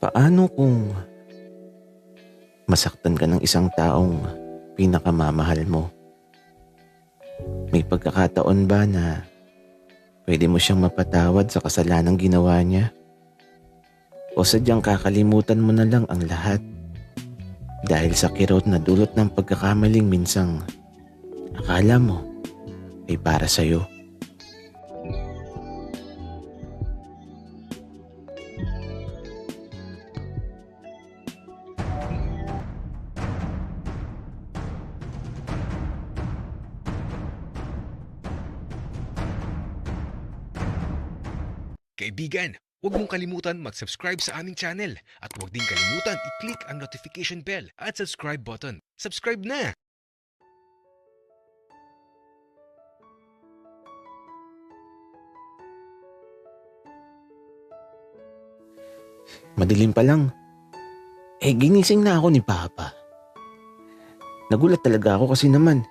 Paano kung masaktan ka ng isang taong pinakamamahal mo? May pagkakataon ba na pwede mo siyang mapatawad sa kasalanang ginawa niya? O sadyang kakalimutan mo na lang ang lahat dahil sa kirot na dulot ng pagkakamaling minsang akala mo ay para sa'yo? Kaibigan, huwag mong kalimutan mag-subscribe sa aming channel at huwag din kalimutan i-click ang notification bell at subscribe button. Subscribe na! Madilim pa lang. Ginising na ako ni Papa. Nagulat talaga ako kasi naman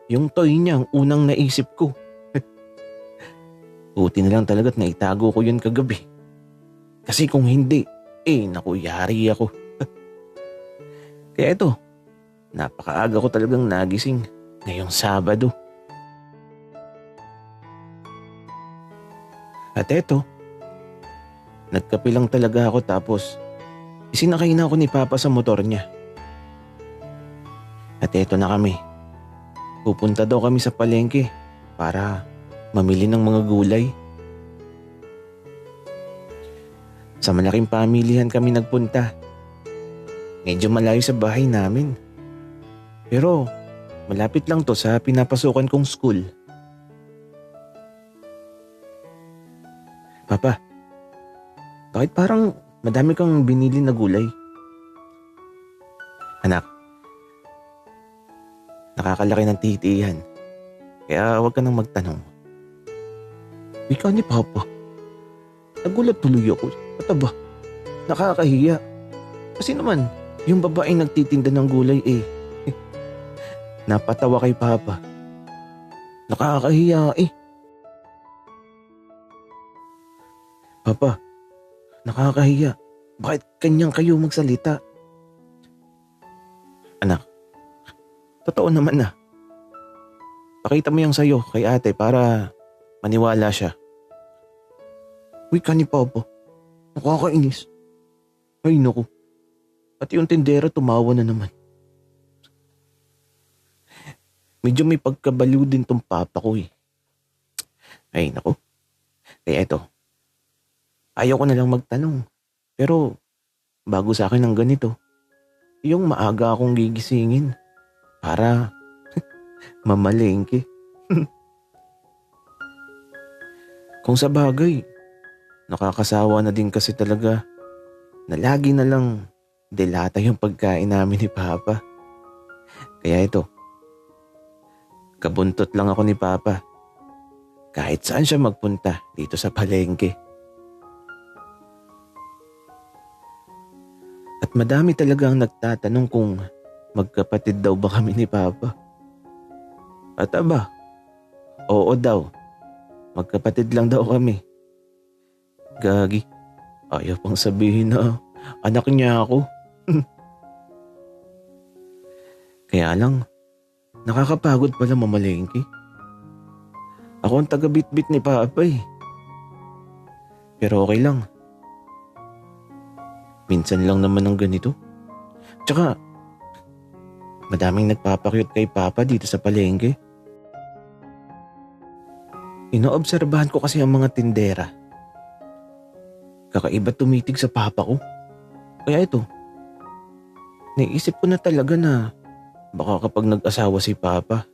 yung toy niya ang unang naisip ko. Buti na lang talaga't naitago ko yun kagabi. Kasi kung hindi, naku, yari ako. Kaya ito, napakaaga ko talagang nagising ngayong Sabado. At eto, nagkape lang talaga ako tapos isinakay na ako ni Papa sa motor niya. At eto na kami. Pupunta daw kami sa palengke para mamili ng mga gulay. Sa malaking pamilihan kami nagpunta. Medyo malayo sa bahay namin. Pero malapit lang to sa pinapasukan kong school. Papa, bakit parang madami kang binili na gulay? Anak, nakakalaki ng titihan. Kaya huwag ka nang magtanong. Ikaw ni Papa. Nagulat tuloy ako. At aba, nakakahiya. Kasi naman, yung babaeng nagtitinda ng gulay napatawa kay Papa. Nakakahiya Papa, nakakahiya. Bakit kanyang kayo magsalita? Anak, totoo naman na. Pakita mo yung sayo kay ate para maniwala siya. Uy, ka ni Papa. Nakakainis. Ay, naku. At yung tindera tumawa na naman. Medyo may pagkabaliw din tong Papa ko Ay, naku. Kaya eto. Ayaw ko na lang magtanong. Pero bago sa akin ng ganito, yung maaga akong gigisingin para mamalengke. Kung sa bagay, nakakasawa na din kasi talaga na lagi na lang delata yung pagkain namin ni Papa. Kaya ito, kabuntot lang ako ni Papa. Kahit saan siya magpunta dito sa palengke. At madami talagang nagtatanong kung magkapatid daw ba kami ni Papa. At aba, oo daw. Magkapatid lang daw kami. Gagi, ayaw pang sabihin na anak niya ako. Kaya lang, nakakapagod pala mamalengke. Ako ang taga-bitbit ni Papa Pero okay lang. Minsan lang naman ang ganito. Tsaka, madaming nagpapakyut kay Papa dito sa palengke. Inoobserbahan ko kasi ang mga tindera. Kakaiba tumitig sa Papa ko. Kaya ito, naisip ko na talaga na baka kapag nag-asawa si Papa,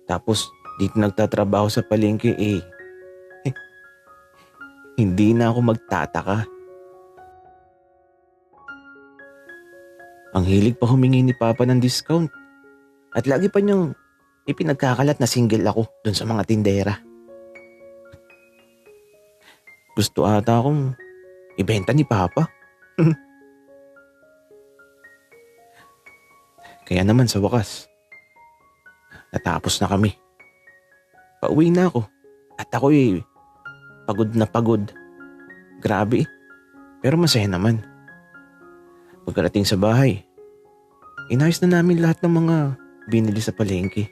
tapos dito nagtatrabaho sa palengke hindi na ako magtataka. Ang hilig pa humingi ni Papa ng discount. At lagi pa niyang ipinagkakalat na single ako dun sa mga tindera. Gusto ata akong ibenta ni Papa. Kaya naman sa wakas, natapos na kami. Pauwi na ako at ako'y pagod na pagod. Grabe Pero masaya naman. Pagkarating sa bahay, inayos na namin lahat ng mga binili sa palengke.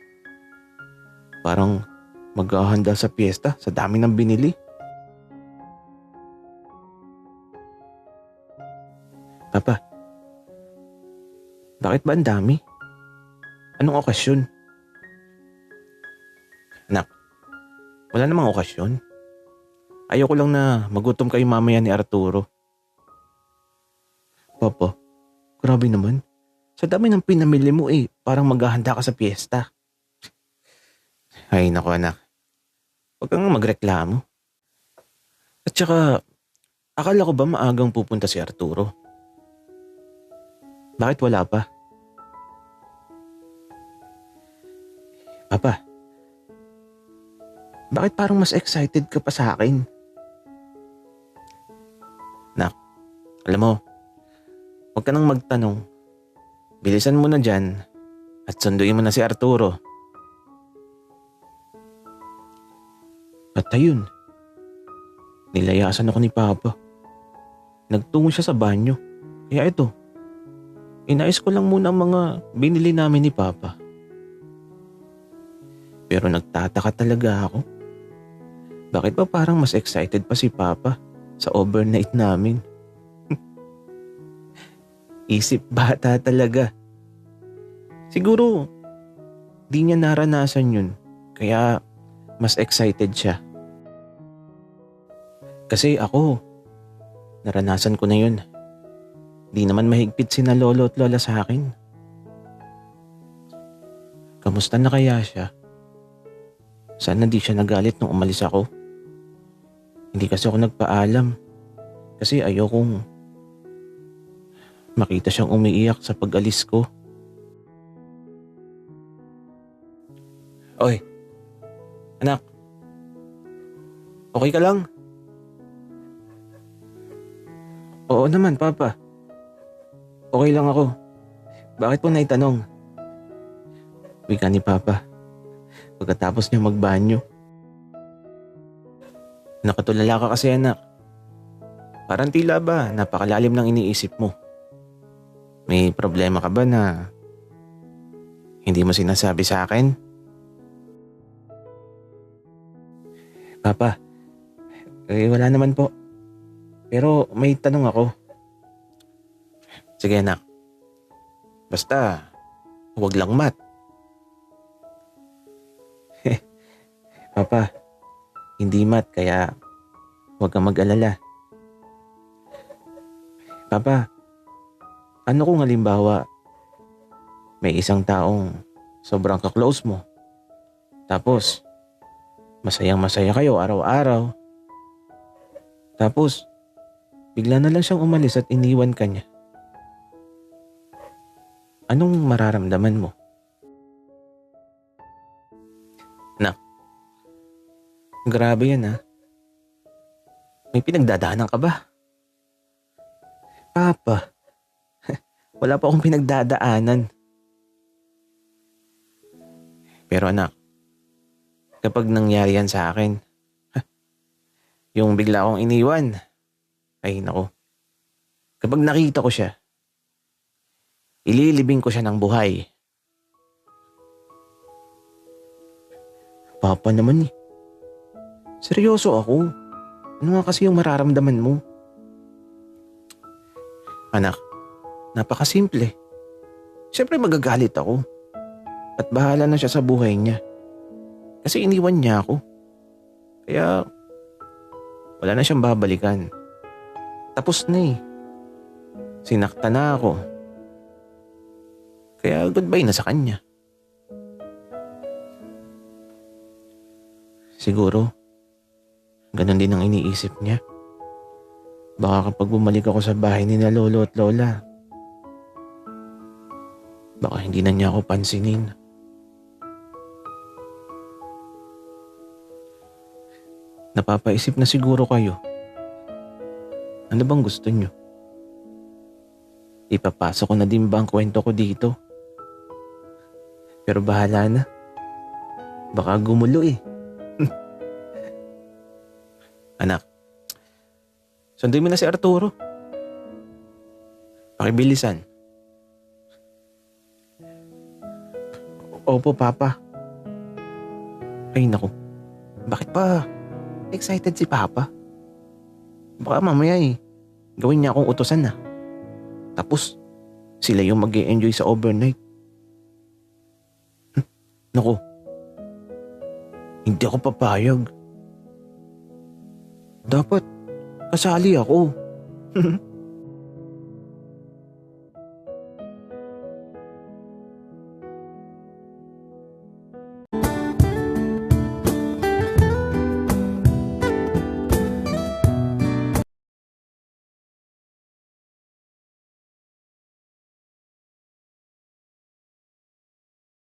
Parang maghahanda sa piyesta sa dami ng binili. Papa, bakit ba ang dami? Anong okasyon? Anak, wala namang okasyon. Ayoko lang na magutom kayo mamaya ni Arturo. Papa, grabe naman. Sa dami ng pinamili mo parang maghahanda ka sa piyesta. Ay nako anak, huwag kang magreklamo. At saka, akala ko ba maagang pupunta si Arturo? Bakit wala pa? Papa, bakit parang mas excited ka pa sa akin? Nak, alam mo, huwag ka nang magtanong. Bilisan mo na dyan at sunduin mo na si Arturo. At ayun, nilayasan ako ni Papa. Nagtungo siya sa banyo. Kaya ito, inayos ko lang muna ang mga binili namin ni Papa. Pero nagtataka talaga ako. Bakit ba parang mas excited pa si Papa sa overnight namin? Isip bata talaga. Siguro, di niya naranasan yun. Kaya mas excited siya. Kasi ako, naranasan ko na yun. Di naman mahigpit sina lolo at lola sa akin. Kamusta na kaya siya? Sana di siya nagalit nung umalis ako. Hindi kasi ako nagpaalam. Kasi ayokong makita siyang umiiyak sa pag-alis ko. Oy, anak. Okay ka lang? Oo naman, Papa. Okay lang ako. Bakit po naitanong? Wika ni Papa pagkatapos niya magbanyo. Nakatulala ka kasi anak. Parang tila ba napakalalim ng iniisip mo? May problema ka ba na hindi mo sinasabi sa akin? Papa, wala naman po. Pero may tanong ako. Sige anak. Basta, huwag lang mat. Papa, hindi mat kaya huwag kang mag-alala. Papa, ano kung halimbawa may isang taong sobrang ka-close mo, tapos masayang-masaya kayo araw-araw, tapos bigla na lang siyang umalis at iniwan ka niya. Anong mararamdaman mo? Nak, grabe yan ha. May pinagdadaanan ka ba? Papa, wala pa akong pinagdadaanan. Pero anak, kapag nangyari yan sa akin, yung bigla akong iniwan, ay nako, kapag nakita ko siya, ililibing ko siya ng buhay. Papa naman seryoso ako. Ano nga kasi yung mararamdaman mo? Anak, napakasimple. Siyempre magagalit ako. At bahala na siya sa buhay niya. Kasi iniwan niya ako. Kaya wala na siyang babalikan. Tapos na Sinakta na ako. Kaya goodbye na sa kanya. Siguro, ganun din ang iniisip niya. Baka kapag bumalik ako sa bahay ni na lolo at lola, baka hindi na niya ako pansinin. Napapaisip na siguro kayo. Ano bang gusto niyo? Ipapasok ko na din ba ang kwento ko dito? Pero bahala na. Baka gumulo Anak, sunduin mo na si Arturo. Pakibilisan. Opo, Papa. Ay, naku. Bakit pa excited si Papa? Baka mamaya gawin niya akong utusan na. Tapos, sila yung mag-e-enjoy sa overnight. Naku. Hindi ako papayag. Dapat, kasali ako.